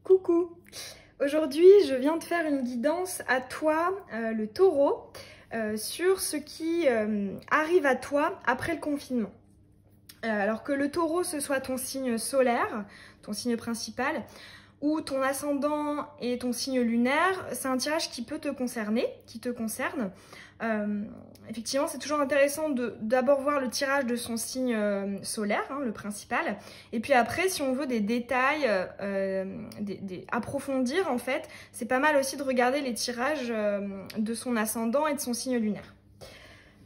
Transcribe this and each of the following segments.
Coucou! Aujourd'hui, je viens de faire une guidance à toi, le taureau, sur ce qui arrive à toi après le confinement. Alors que le taureau, ce soit ton signe solaire, ton signe principal, ou ton ascendant et ton signe lunaire, c'est un tirage qui peut te concerner, qui te concerne. Effectivement, c'est toujours intéressant d'abord voir le tirage de son signe solaire, hein, le principal, et puis après, si on veut des détails, approfondir en fait, c'est pas mal aussi de regarder les tirages de son ascendant et de son signe lunaire.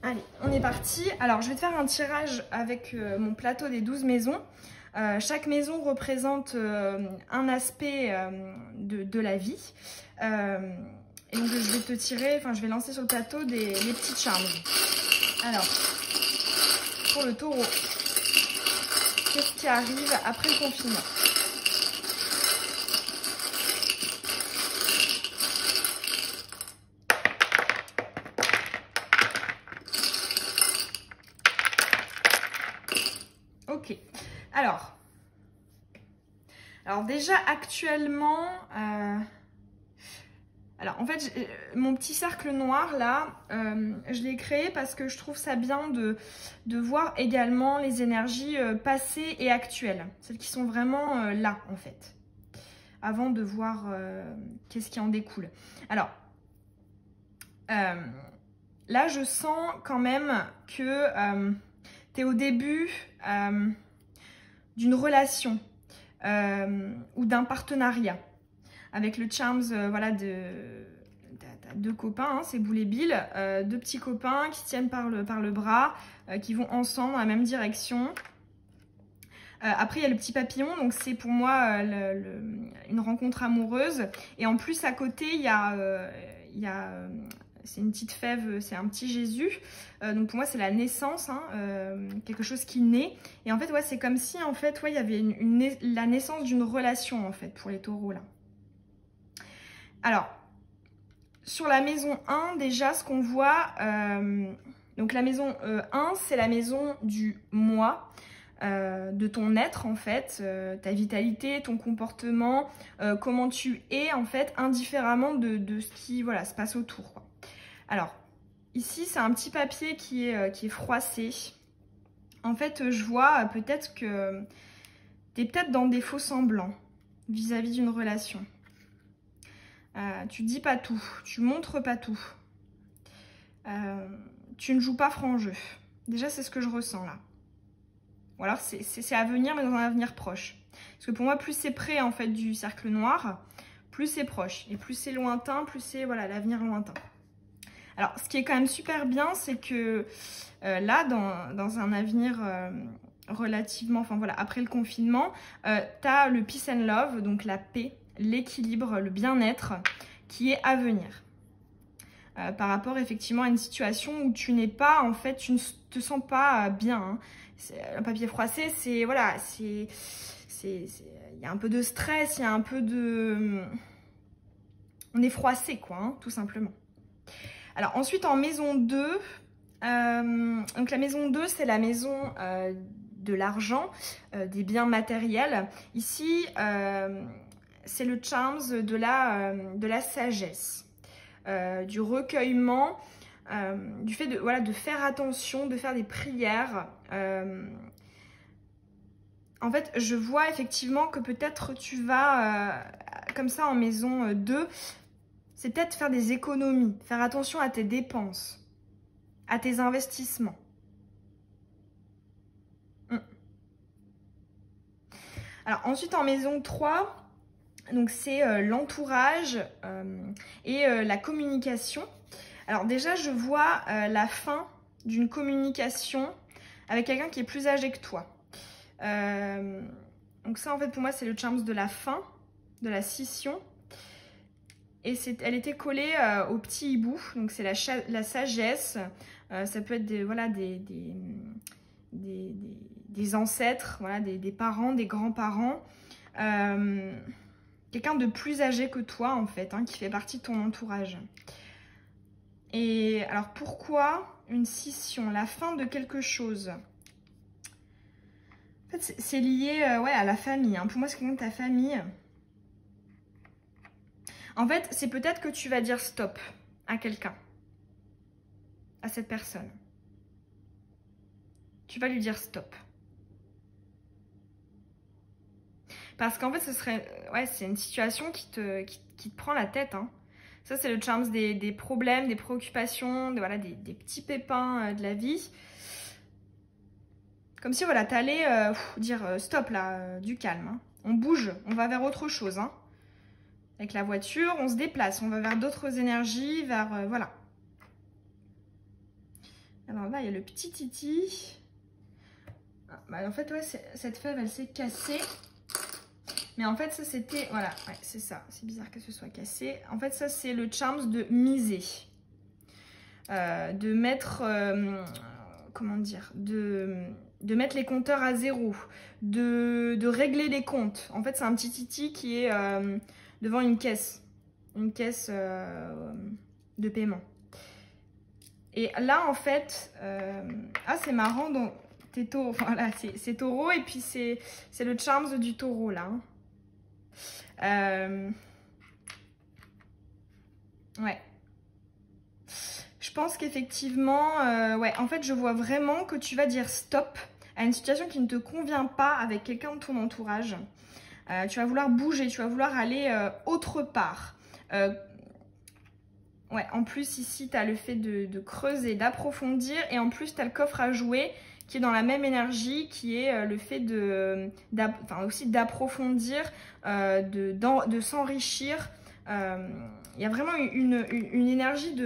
Allez, on est parti. Alors, je vais te faire un tirage avec mon plateau des 12 maisons. Chaque maison représente un aspect de la vie. Et donc, je vais te tirer, je vais lancer sur le plateau les petits charmes. Alors, pour le taureau, qu'est-ce qui arrive après le confinement ? Ok, alors déjà actuellement, alors en fait mon petit cercle noir là, je l'ai créé parce que je trouve ça bien de voir également les énergies passées et actuelles, celles qui sont vraiment là en fait, avant de voir qu'est-ce qui en découle. Alors là je sens quand même que tu es au début d'une relation ou d'un partenariat avec le Charms, voilà, t'as deux copains, hein, c'est Boule et Bill, deux petits copains qui se tiennent par le bras, qui vont ensemble dans la même direction. Après il y a le petit papillon, donc c'est pour moi une rencontre amoureuse, et en plus à côté il y a c'est une petite fève, c'est un petit Jésus. Donc pour moi c'est la naissance, hein, quelque chose qui naît. Et en fait ouais, c'est comme si en fait ouais, il y avait la naissance d'une relation en fait pour les taureaux là. Alors sur la maison 1 déjà ce qu'on voit, donc la maison 1 c'est la maison du moi, de ton être en fait, ta vitalité, ton comportement, comment tu es en fait indifféremment de ce qui voilà, se passe autour quoi. Alors, ici, c'est un petit papier qui est froissé. En fait, je vois peut-être que tu es peut-être dans des faux semblants vis-à-vis d'une relation. Tu dis pas tout, tu montres pas tout. Tu ne joues pas franc jeu. Déjà, c'est ce que je ressens là. Ou alors, c'est à venir, mais dans un avenir proche. Parce que pour moi, plus c'est près en fait du cercle noir, plus c'est proche. Et plus c'est lointain, plus c'est voilà, l'avenir lointain. Alors, ce qui est quand même super bien, c'est que là, dans un avenir relativement, enfin voilà, après le confinement, tu as le peace and love, donc la paix, l'équilibre, le bien-être qui est à venir. Par rapport effectivement à une situation où tu n'es pas, en fait, tu ne te sens pas bien. Hein. Un papier froissé, c'est, voilà, il y a un peu de stress, il y a un peu de... On est froissé, quoi, hein, tout simplement. Alors ensuite en maison 2, donc la maison 2 c'est la maison de l'argent, des biens matériels. Ici c'est le Charms de la sagesse, du recueillement, du fait de, voilà, de faire attention, de faire des prières. En fait je vois effectivement que peut-être tu vas comme ça en maison 2, c'est peut-être faire des économies, faire attention à tes dépenses, à tes investissements. Alors ensuite en maison 3, donc c'est l'entourage et la communication. Alors déjà je vois la fin d'une communication avec quelqu'un qui est plus âgé que toi. Donc ça en fait pour moi c'est le Charms de la fin, de la scission. Et elle était collée au petit hibou, donc c'est la sagesse. Ça peut être des ancêtres, voilà, des parents, des grands-parents. Quelqu'un de plus âgé que toi, en fait, hein, qui fait partie de ton entourage. Et alors, pourquoi une scission? La fin de quelque chose. En fait, c'est lié ouais, à la famille. Hein. Pour moi, c'est quelqu'un de ta famille. En fait, c'est peut-être que tu vas dire stop à quelqu'un, à cette personne. Tu vas lui dire stop. Parce qu'en fait, ce serait... Ouais, c'est une situation qui te prend la tête. Hein. Ça, c'est le charme des problèmes, des préoccupations, voilà, des petits pépins de la vie. Comme si, voilà, t'allais dire stop, là, du calme. Hein. On bouge, on va vers autre chose. Hein. Avec la voiture, on se déplace, on va vers d'autres énergies, vers... voilà. Alors là, il y a le petit Titi. Ah, bah, en fait, ouais, cette fève, elle s'est cassée. Mais en fait, ça, c'était... Voilà, ouais, c'est ça. C'est bizarre que ce soit cassé. En fait, ça, c'est le charme de miser. De mettre... comment dire, de mettre les compteurs à zéro. De régler les comptes. En fait, c'est un petit Titi qui est devant une caisse. Une caisse de paiement. Et là, en fait... ah, c'est marrant, donc... Voilà, c'est taureau. Et puis, c'est le charme du taureau, là. Ouais. Je pense qu'effectivement, ouais, en fait, je vois vraiment que tu vas dire stop à une situation qui ne te convient pas avec quelqu'un de ton entourage. Tu vas vouloir bouger, tu vas vouloir aller autre part. Ouais, en plus, ici, tu as le fait de creuser, d'approfondir. Et en plus, tu as le coffre à jouer qui est dans la même énergie, qui est le fait aussi d'approfondir, de s'enrichir. Il y a vraiment une énergie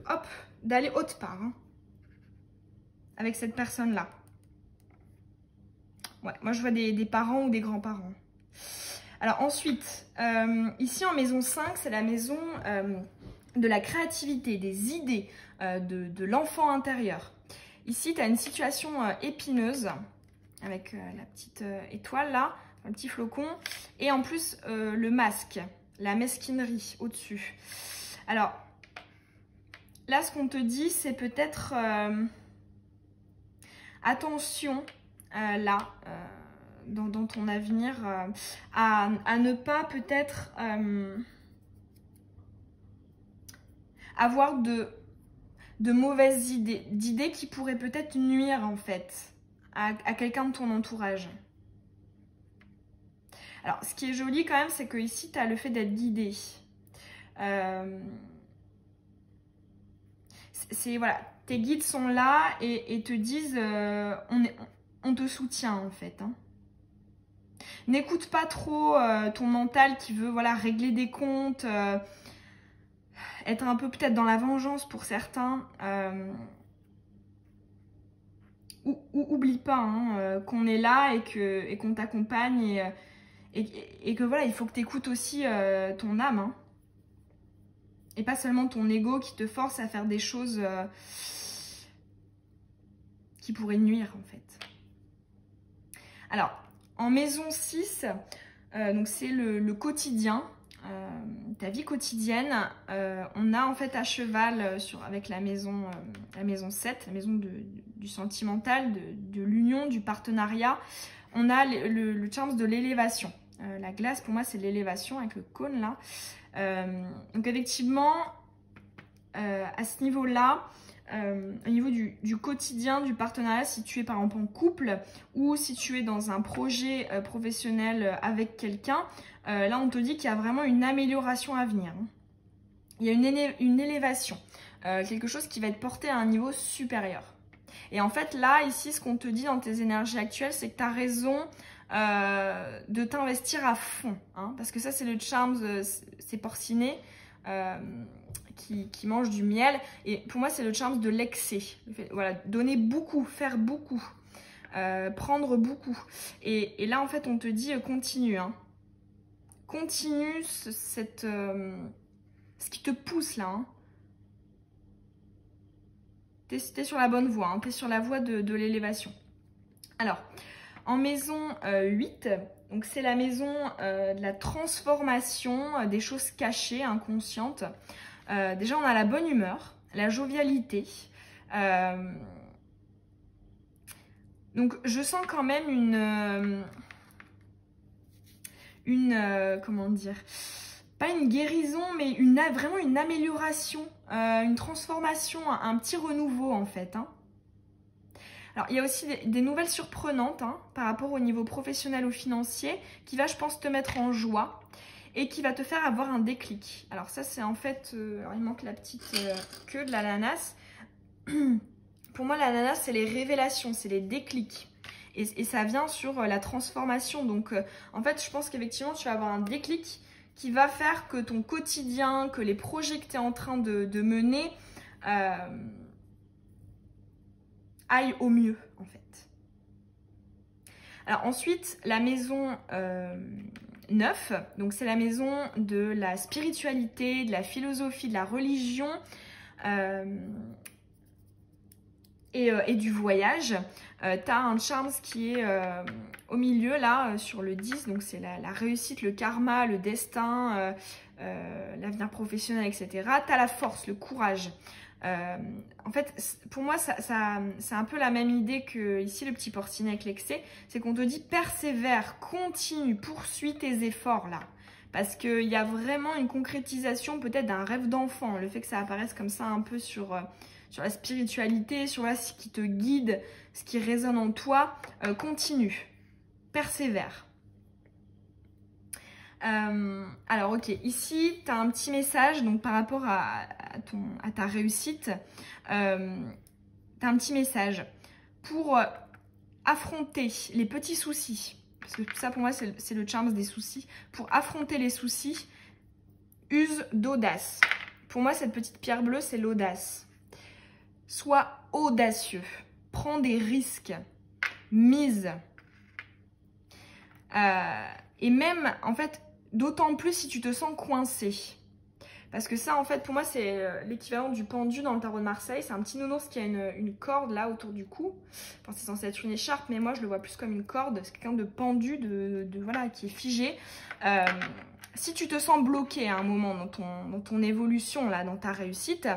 hop, d'aller autre part hein, avec cette personne-là. Ouais, moi, je vois des parents ou des grands-parents. Alors ensuite, ici en maison 5, c'est la maison de la créativité, des idées, de l'enfant intérieur. Ici, tu as une situation épineuse avec la petite étoile là, un petit flocon. Et en plus, le masque, la mesquinerie au-dessus. Alors, là, ce qu'on te dit, c'est peut-être attention là, dans ton avenir, à ne pas peut-être avoir de mauvaises idées, d'idées qui pourraient peut-être nuire en fait à quelqu'un de ton entourage. Alors, ce qui est joli quand même, c'est que ici, tu as le fait d'être guidé. Voilà, tes guides sont là et te disent on te soutient en fait. Hein. N'écoute pas trop ton mental qui veut voilà, régler des comptes, être un peu peut-être dans la vengeance pour certains. Oublie pas hein, qu'on est là et qu'on t'accompagne et que voilà, il faut que tu écoutes aussi ton âme. Hein. Et pas seulement ton ego qui te force à faire des choses qui pourraient nuire en fait. Alors, en maison 6, donc c'est le quotidien, ta vie quotidienne. On a en fait à cheval avec la maison 7, la maison du sentimental, de l'union, du partenariat. On a le charme de l'élévation. La glace, pour moi, c'est l'élévation avec le cône là. Donc effectivement, à ce niveau-là, au niveau du quotidien, du partenariat, si tu es par exemple en couple ou si tu es dans un projet professionnel avec quelqu'un, là on te dit qu'il y a vraiment une amélioration à venir. Hein. Il y a une élévation, quelque chose qui va être porté à un niveau supérieur. Et en fait là, ici, ce qu'on te dit dans tes énergies actuelles, c'est que tu as raison de t'investir à fond. Hein, parce que ça, c'est le charme, c'est porciné. Qui mange du miel. Et pour moi, c'est le charme de l'excès. Voilà, donner beaucoup, faire beaucoup, prendre beaucoup. Et là, en fait, on te dit continue. Hein. Continue ce qui te pousse là. Hein. T'es sur la bonne voie. Hein. T'es sur la voie de l'élévation. Alors, en maison 8, donc c'est la maison de la transformation des choses cachées, inconscientes. Déjà, on a la bonne humeur, la jovialité. Donc, je sens quand même comment dire, pas une guérison, mais vraiment une amélioration, une transformation, un petit renouveau en fait. Hein. Alors, il y a aussi des nouvelles surprenantes hein, par rapport au niveau professionnel ou financier qui va, je pense, te mettre en joie et qui va te faire avoir un déclic. Alors ça, c'est en fait... alors, il manque la petite queue de l'ananas. Pour moi, l'ananas, c'est les révélations, c'est les déclics. Et ça vient sur la transformation. Donc, en fait, je pense qu'effectivement, tu vas avoir un déclic qui va faire que ton quotidien, que les projets que tu es en train de mener aillent au mieux, en fait. Alors ensuite, la maison 9, donc c'est la maison de la spiritualité, de la philosophie, de la religion et du voyage. Tu as un charms qui est au milieu, là, sur le 10, donc c'est la réussite, le karma, le destin, l'avenir professionnel, etc. Tu as la force, le courage. En fait, pour moi, c'est un peu la même idée que ici, le petit portinet avec l'excès. C'est qu'on te dit persévère, continue, poursuis tes efforts là. Parce qu'il y a vraiment une concrétisation peut-être d'un rêve d'enfant. Le fait que ça apparaisse comme ça un peu sur la spiritualité, sur ce qui te guide, ce qui résonne en toi, continue, persévère. Alors ok, ici tu as un petit message donc par rapport à ta réussite, tu as un petit message pour affronter les petits soucis, parce que ça pour moi c'est le charme des soucis. Pour affronter les soucis, use d'audace. Pour moi cette petite pierre bleue c'est l'audace. Sois audacieux, prends des risques, mise. Et même en fait d'autant plus si tu te sens coincé. Parce que ça, en fait, pour moi, c'est l'équivalent du pendu dans le tarot de Marseille. C'est un petit nounours qui a une corde là autour du cou. Enfin, c'est censé être une écharpe, mais moi, je le vois plus comme une corde. C'est quelqu'un de pendu, voilà, qui est figé. Si tu te sens bloqué à un moment dans ton évolution, là, dans ta réussite,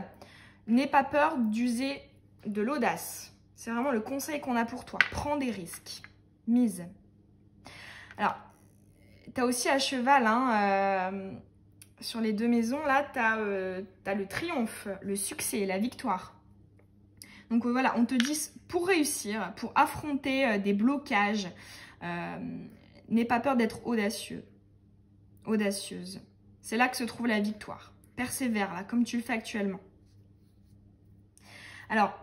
n'aie pas peur d'user de l'audace. C'est vraiment le conseil qu'on a pour toi. Prends des risques. Mise. Alors, tu as aussi à cheval, hein, sur les deux maisons, là, tu as le triomphe, le succès, la victoire. Donc voilà, on te dit, pour réussir, pour affronter des blocages, n'aie pas peur d'être audacieux, audacieuse. C'est là que se trouve la victoire. Persévère, là, comme tu le fais actuellement. Alors,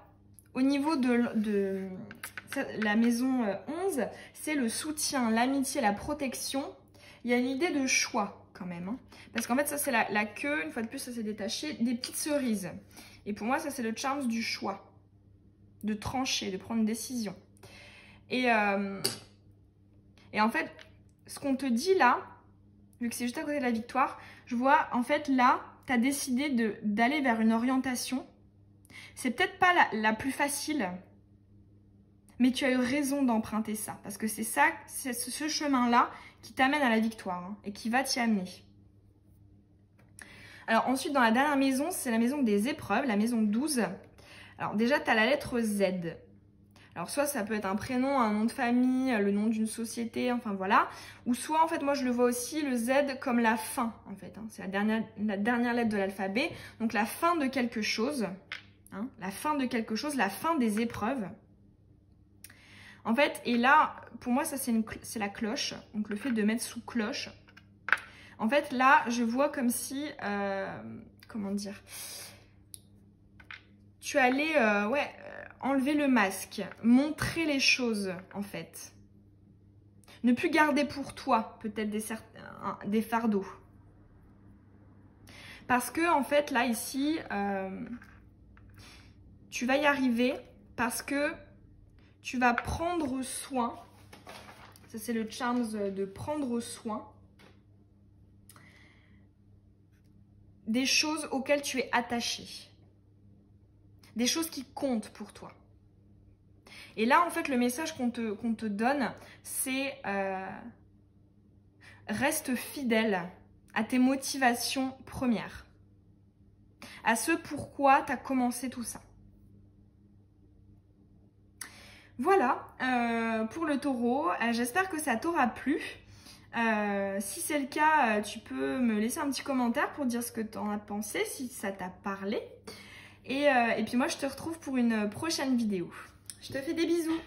au niveau de la maison 11, c'est le soutien, l'amitié, la protection. Il y a une idée de choix quand même. Hein. Parce qu'en fait, ça c'est la queue, une fois de plus, ça s'est détaché, des petites cerises. Et pour moi, ça c'est le charme du choix. De trancher, de prendre une décision. Et en fait, ce qu'on te dit là, vu que c'est juste à côté de la victoire, je vois en fait là, tu as décidé d'aller vers une orientation. C'est peut-être pas la plus facile, mais tu as eu raison d'emprunter ça. Parce que c'est ce chemin-là qui t'amène à la victoire hein, et qui va t'y amener. Alors ensuite, dans la dernière maison, c'est la maison des épreuves, la maison 12. Alors déjà, tu as la lettre Z. Alors soit ça peut être un prénom, un nom de famille, le nom d'une société, enfin voilà. Ou soit en fait, moi je le vois aussi le Z comme la fin en fait. Hein. C'est la dernière lettre de l'alphabet. Donc la fin de quelque chose. Hein, la fin de quelque chose, la fin des épreuves. En fait, et là, pour moi, ça c'est la cloche. Donc le fait de mettre sous cloche. En fait, là, je vois comme si, comment dire, tu allais, enlever le masque, montrer les choses, en fait. Ne plus garder pour toi, peut-être des fardeaux. Parce que, en fait, là, ici, tu vas y arriver parce que tu vas prendre soin. Ça, c'est le charms de prendre soin des choses auxquelles tu es attaché. Des choses qui comptent pour toi. Et là, en fait, le message qu'on te donne, c'est reste fidèle à tes motivations premières. À ce pourquoi tu as commencé tout ça. Voilà pour le taureau. J'espère que ça t'aura plu. Si c'est le cas, tu peux me laisser un petit commentaire pour dire ce que tu en as pensé, si ça t'a parlé. Et puis moi, je te retrouve pour une prochaine vidéo. Je te fais des bisous.